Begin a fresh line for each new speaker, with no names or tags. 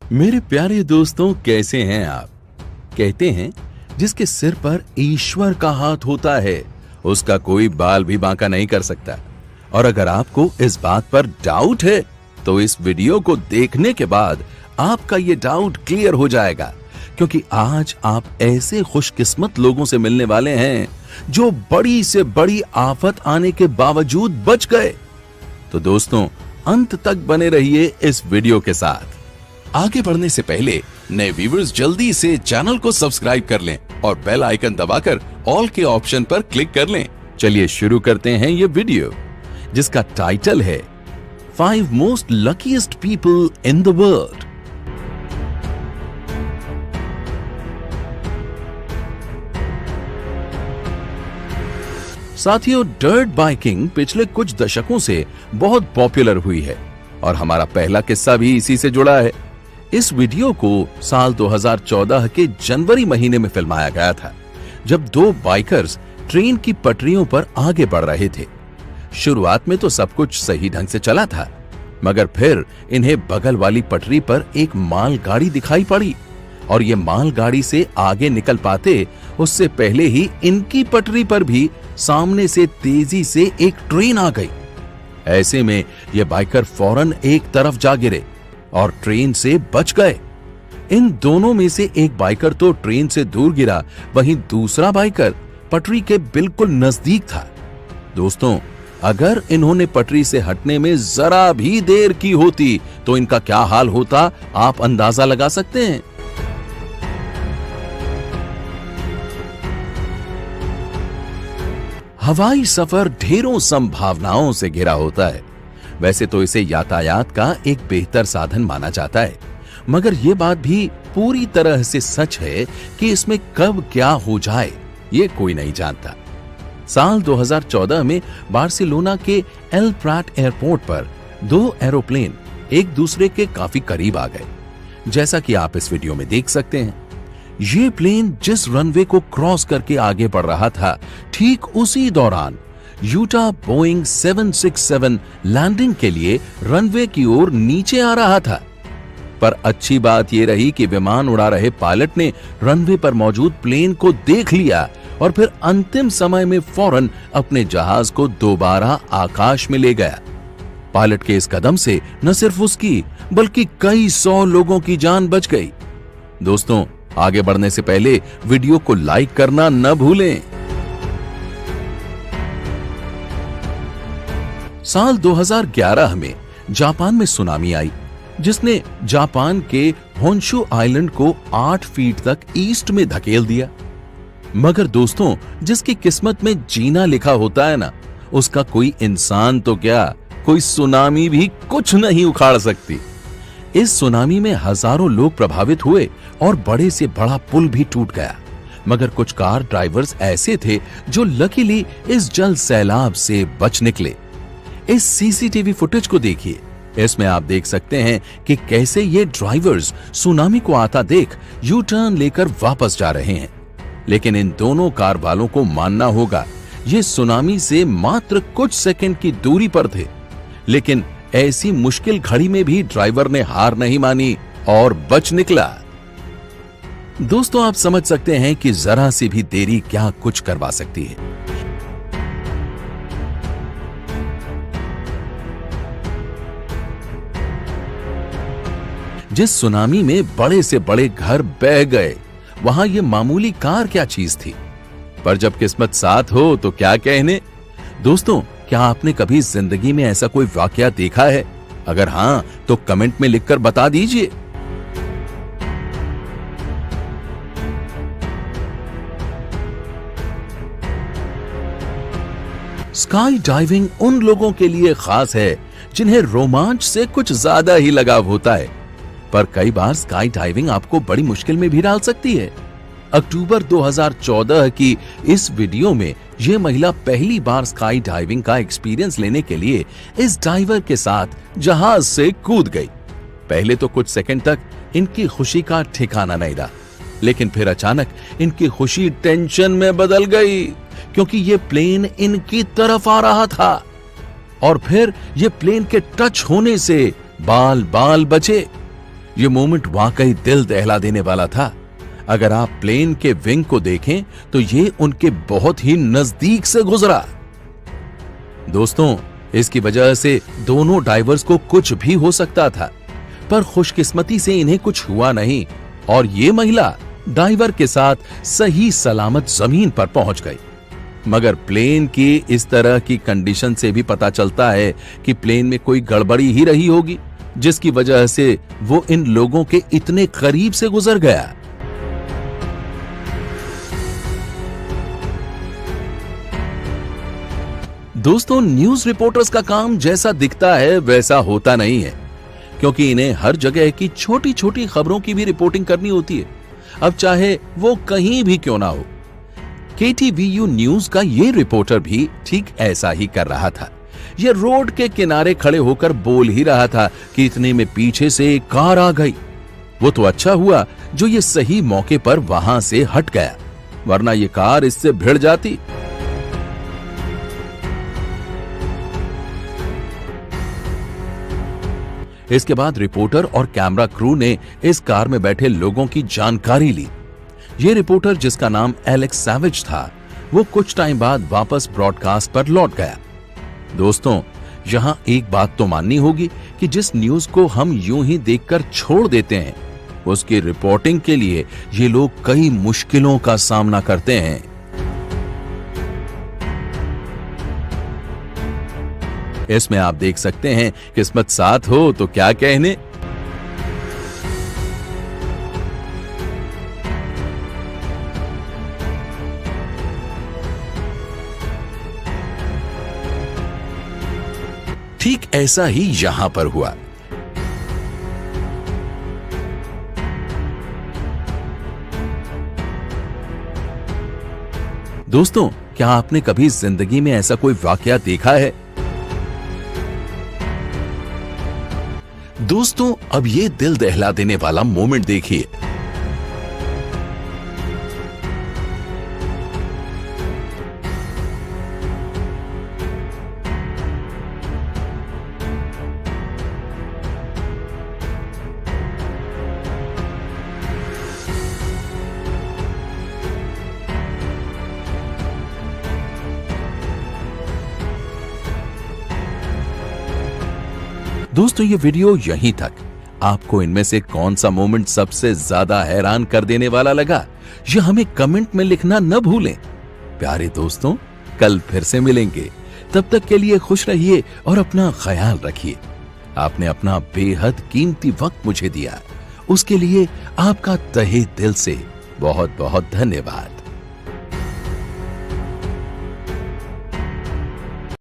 मेरे प्यारे दोस्तों, कैसे हैं आप? कहते हैं जिसके सिर पर ईश्वर का हाथ होता है उसका कोई बाल भी बांका नहीं कर सकता। और अगर आपको इस बात पर डाउट है तो इस वीडियो को देखने के बाद आपका ये डाउट क्लियर हो जाएगा, क्योंकि आज आप ऐसे खुशकिस्मत लोगों से मिलने वाले हैं जो बड़ी से बड़ी आफत आने के बावजूद बच गए। तो दोस्तों, अंत तक बने रहिए इस वीडियो के साथ। आगे बढ़ने से पहले नए व्यूअर्स जल्दी से चैनल को सब्सक्राइब कर लें और बेल आइकन दबाकर ऑल के ऑप्शन पर क्लिक कर लें। चलिए शुरू करते हैं ये वीडियो, जिसका टाइटल है 5 most luckiest people in the world. साथियों, डर्ट बाइकिंग पिछले कुछ दशकों से बहुत पॉपुलर हुई है और हमारा पहला किस्सा भी इसी से जुड़ा है। इस वीडियो को साल 2014 के जनवरी महीने में फिल्माया गया था, जब दो बाइकर्स ट्रेन की पटरियों पर आगे बढ़ रहे थे। शुरुआत में तो सब कुछ सही ढंग से चला था, मगर फिर इन्हें बगल वाली पटरी पर एक मालगाड़ी दिखाई पड़ी और ये मालगाड़ी से आगे निकल पाते उससे पहले ही इनकी पटरी पर भी सामने से तेजी से एक ट्रेन आ गई। ऐसे में ये बाइकर फौरन एक तरफ जा गिरे और ट्रेन से बच गए। इन दोनों में से एक बाइकर तो ट्रेन से दूर गिरा, वहीं दूसरा बाइकर पटरी के बिल्कुल नजदीक था। दोस्तों, अगर इन्होंने पटरी से हटने में जरा भी देर की होती तो इनका क्या हाल होता, आप अंदाजा लगा सकते हैं। हवाई सफर ढेरों संभावनाओं से घिरा होता है। वैसे तो इसे यातायात का एक बेहतर साधन माना जाता है, मगर यह बात भी पूरी तरह से सच है कि इसमें कब क्या हो जाए ये कोई नहीं जानता। साल 2014 में बार्सिलोना के एल प्राट एयरपोर्ट पर दो एरोप्लेन एक दूसरे के काफी करीब आ गए, जैसा कि आप इस वीडियो में देख सकते हैं। ये प्लेन जिस रनवे को क्रॉस करके आगे बढ़ रहा था, ठीक उसी दौरान यूटा बोइंग 767 लैंडिंग के लिए रनवे की ओर नीचे आ रहा था। पर अच्छी बात यह रही कि विमान उड़ा रहे पायलट ने रनवे पर मौजूद प्लेन को देख लिया और फिर अंतिम समय में फौरन अपने जहाज को दोबारा आकाश में ले गया। पायलट के इस कदम से न सिर्फ उसकी बल्कि कई 100 लोगों की जान बच गई। दोस्तों, आगे बढ़ने से पहले वीडियो को लाइक करना न भूलें। साल 2011 में जापान में सुनामी आई, जिसने जापान के होन्शु आइलैंड को 8 फीट तक ईस्ट में धकेल दिया। मगर दोस्तों, जिसकी किस्मत में जीना लिखा होता है ना, उसका कोई इंसान तो क्या, कोई सुनामी भी कुछ नहीं उखाड़ सकती। इस सुनामी में हजारों लोग प्रभावित हुए और बड़े से बड़ा पुल भी टूट गया, मगर कुछ कार ड्राइवर्स ऐसे थे जो लकीली इस जल सैलाब से बच निकले। इस सीसीटीवी फुटेज को देखिए। इसमें आप देख सकते हैं कि कैसे ये ड्राइवर्स सुनामी को आता देख यू टर्न लेकर वापस जा रहे हैं। लेकिन इन दोनों कार वालों को मानना होगा, ये सुनामी से मात्र कुछ सेकंड की दूरी पर थे, लेकिन ऐसी मुश्किल घड़ी में भी ड्राइवर ने हार नहीं मानी और बच निकला। दोस्तों, आप समझ सकते हैं कि जरा सी भी देरी क्या कुछ करवा सकती है। जिस सुनामी में बड़े से बड़े घर बह गए, वहां ये मामूली कार क्या चीज थी। पर जब किस्मत साथ हो तो क्या कहने। दोस्तों, क्या आपने कभी जिंदगी में ऐसा कोई वाकया देखा है? अगर हां तो कमेंट में लिखकर बता दीजिए। स्काई डाइविंग उन लोगों के लिए खास है जिन्हें रोमांच से कुछ ज्यादा ही लगाव होता है, पर कई बार स्काई डाइविंग आपको बड़ी मुश्किल में भी डाल सकती है। अक्टूबर 2014 की इस वीडियो में यह महिला पहली बार स्काई डाइविंग का एक्सपीरियंस लेने के लिए इस डाइवर के साथ जहाज से कूद गई। पहले तो कुछ सेकंड तक इनकी खुशी का ठिकाना नहीं रहा, लेकिन फिर अचानक इनकी खुशी टेंशन में बदल गई, क्योंकि ये प्लेन इनकी तरफ आ रहा था और फिर ये प्लेन के टच होने से बाल बाल बचे। ये मोमेंट वाकई दिल दहला देने वाला था। अगर आप प्लेन के विंग को देखें तो ये उनके बहुत ही नजदीक से गुजरा। दोस्तों, इसकी वजह से दोनों डाइवर्स को कुछ भी हो सकता था, पर खुशकिस्मती से इन्हें कुछ हुआ नहीं और ये महिला डाइवर के साथ सही सलामत जमीन पर पहुंच गई। मगर प्लेन की इस तरह की कंडीशन से भी पता चलता है कि प्लेन में कोई गड़बड़ी ही रही होगी, जिसकी वजह से वो इन लोगों के इतने करीब से गुजर गया। दोस्तों, न्यूज रिपोर्टर्स का काम जैसा दिखता है वैसा होता नहीं है, क्योंकि इन्हें हर जगह की छोटी छोटी खबरों की भी रिपोर्टिंग करनी होती है, अब चाहे वो कहीं भी क्यों ना हो। KTVU न्यूज का ये रिपोर्टर भी ठीक ऐसा ही कर रहा था। ये रोड के किनारे खड़े होकर बोल ही रहा था कि इतने में पीछे से एक कार आ गई। वो तो अच्छा हुआ जो ये सही मौके पर वहां से हट गया, वरना ये कार इससे भिड़ जाती। इसके बाद रिपोर्टर और कैमरा क्रू ने इस कार में बैठे लोगों की जानकारी ली। ये रिपोर्टर, जिसका नाम एलेक्स सैवेज था, वो कुछ टाइम बाद वापस ब्रॉडकास्ट पर लौट गया। दोस्तों, यहां एक बात तो माननी होगी कि जिस न्यूज को हम यूं ही देखकर छोड़ देते हैं, उसकी रिपोर्टिंग के लिए ये लोग कई मुश्किलों का सामना करते हैं। इसमें आप देख सकते हैं, किस्मत साथ हो तो क्या कहने। ठीक ऐसा ही यहां पर हुआ। दोस्तों, क्या आपने कभी जिंदगी में ऐसा कोई वाकया देखा है? दोस्तों, अब ये दिल दहला देने वाला मोमेंट देखिए। दोस्तों, ये वीडियो यहीं तक। आपको इनमें से कौन सा मोमेंट सबसे ज्यादा हैरान कर देने वाला लगा, ये हमें कमेंट में लिखना न भूलें। प्यारे दोस्तों, कल फिर से मिलेंगे। तब तक के लिए खुश रहिए और अपना ख्याल रखिए। आपने अपना बेहद कीमती वक्त मुझे दिया, उसके लिए आपका तहे दिल से बहुत बहुत धन्यवाद।